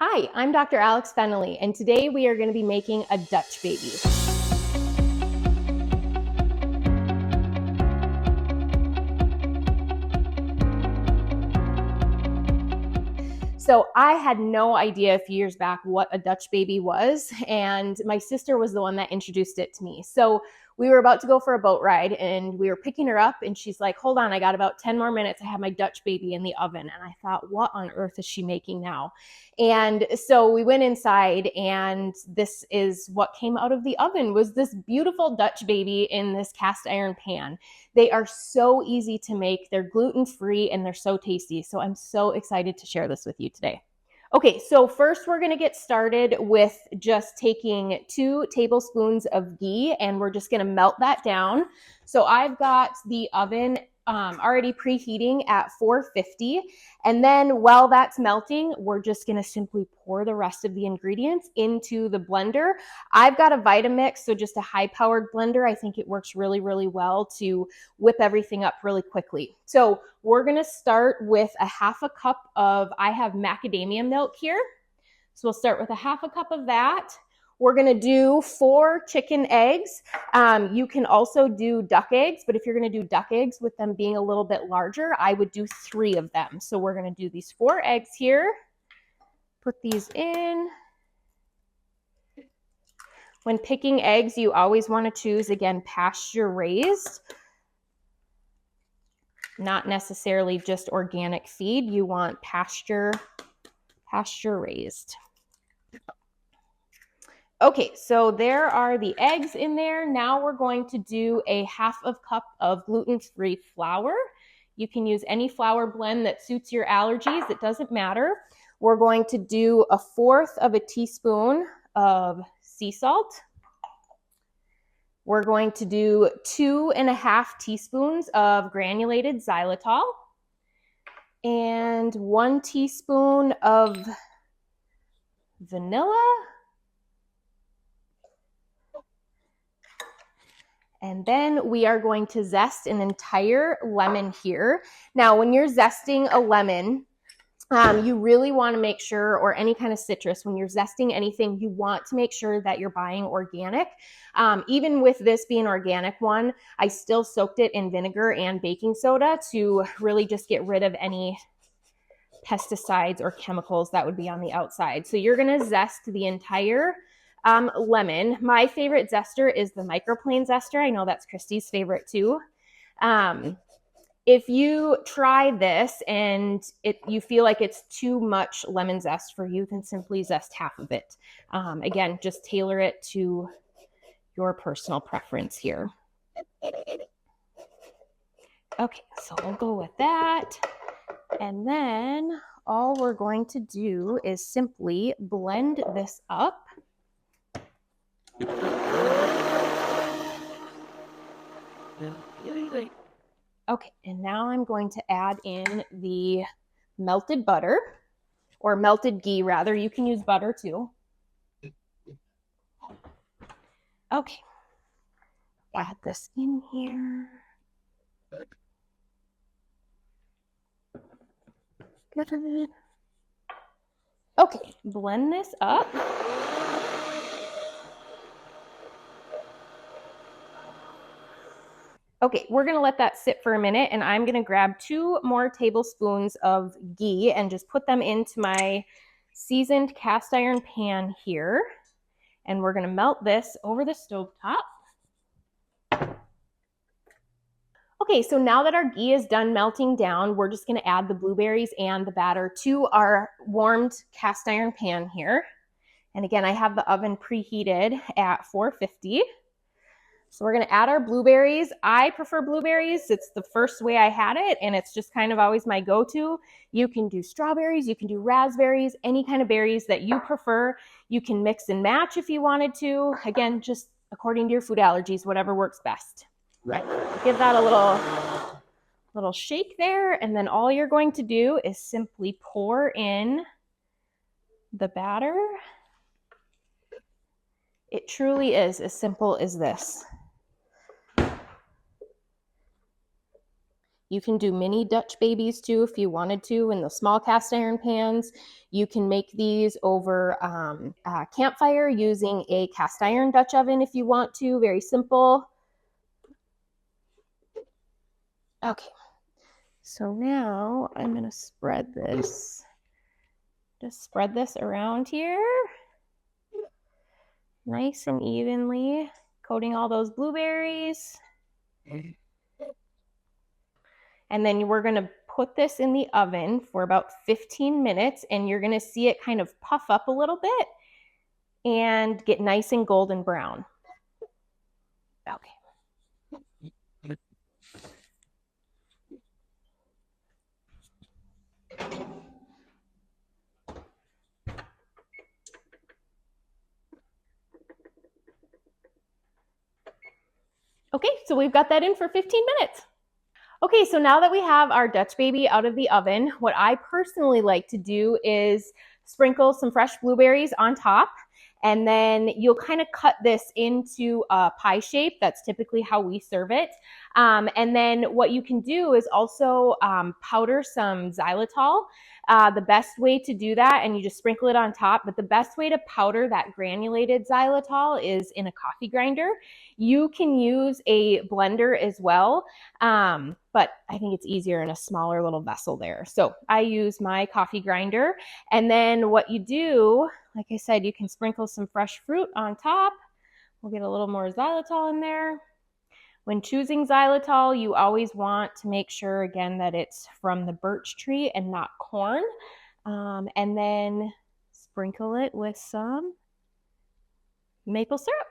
Hi, I'm Dr. Alex Fennelly, and today we are going to be making a Dutch baby. So I had no idea a few years back what a Dutch baby was, and my sister was the one that introduced it to me. So we were about to go for a boat ride, and we were picking her up, and she's like, hold on, I got about 10 more minutes. I have my Dutch baby in the oven. And I thought, what on earth is she making now? And so we went inside, and this is what came out of the oven, was this beautiful Dutch baby in this cast iron pan. They are so easy to make. They're gluten-free and they're so tasty. So I'm so excited to share this with you today. Okay, so first we're going to get started with just taking 2 tablespoons of ghee, and we're just going to melt that down. So I've got the oven already preheating at 450. And then while that's melting, we're just going to simply pour the rest of the ingredients into the blender. I've got a Vitamix, so just a high-powered blender. I think it works really, really well to whip everything up really quickly. So we're going to start with a half a cup of, I have macadamia milk here. So we'll start with a half a cup of that. We're going to do 4 chicken eggs. You can also do duck eggs, but if you're going to do duck eggs with them being a little bit larger, I would do 3 of them. So we're going to do these 4 eggs here. Put these in. When picking eggs, you always want to choose, again, pasture raised. Not necessarily just organic feed. You want pasture raised. Okay, so there are the eggs in there. Now we're going to do a half of cup of gluten-free flour. You can use any flour blend that suits your allergies. It doesn't matter. We're going to do 1/4 of a teaspoon of sea salt. We're going to do 2.5 teaspoons of granulated xylitol and 1 teaspoon of vanilla. And then we are going to zest an entire lemon here. Now, when you're zesting a lemon, you really want to make sure, or any kind of citrus, when you're zesting anything, you want to make sure that you're buying organic. Even with this being an organic one, I still soaked it in vinegar and baking soda to really just get rid of any pesticides or chemicals that would be on the outside. So you're going to zest the entire lemon. My favorite zester is the microplane zester. I know that's Christy's favorite too. If you try this and you feel like it's too much lemon zest for you, then simply zest half of it. Again, just tailor it to your personal preference here. Okay, so we'll go with that. And then all we're going to do is simply blend this up. Okay, and now I'm going to add in the melted butter, or melted ghee rather. You can use butter too. Okay, add this in here. Good. Okay, blend this up. Okay, we're going to let that sit for a minute, and I'm going to grab 2 more tablespoons of ghee and just put them into my seasoned cast iron pan here. And we're going to melt this over the stovetop. Okay, so now that our ghee is done melting down, we're just going to add the blueberries and the batter to our warmed cast iron pan here. And again, I have the oven preheated at 450. So we're going to add our blueberries. I prefer blueberries. It's the first way I had it, and it's just kind of always my go-to. You can do strawberries, you can do raspberries, any kind of berries that you prefer. You can mix and match if you wanted to. Again, just according to your food allergies, whatever works best. Right. Give that a little shake there, and then all you're going to do is simply pour in the batter. It truly is as simple as this. You can do mini Dutch babies too if you wanted to in the small cast iron pans. You can make these over a campfire using a cast iron Dutch oven if you want to. Very simple. Okay, so now I'm going to spread this. Just spread this around here. Nice and evenly, coating all those blueberries. And then we're going to put this in the oven for about 15 minutes, and you're going to see it kind of puff up a little bit and get nice and golden brown. Okay. Okay, so we've got that in for 15 minutes. Okay, so now that we have our Dutch baby out of the oven, what I personally like to do is sprinkle some fresh blueberries on top, and then you'll kind of cut this into a pie shape. That's typically how we serve it. And then what you can do is also powder some xylitol. The best way to do that, and you just sprinkle it on top, but the best way to powder that granulated xylitol is in a coffee grinder. You can use a blender as well, but I think it's easier in a smaller little vessel there. So I use my coffee grinder, and then what you do, like I said, you can sprinkle some fresh fruit on top. We'll get a little more xylitol in there. When choosing xylitol, you always want to make sure, again, that it's from the birch tree and not corn. And then sprinkle it with some maple syrup.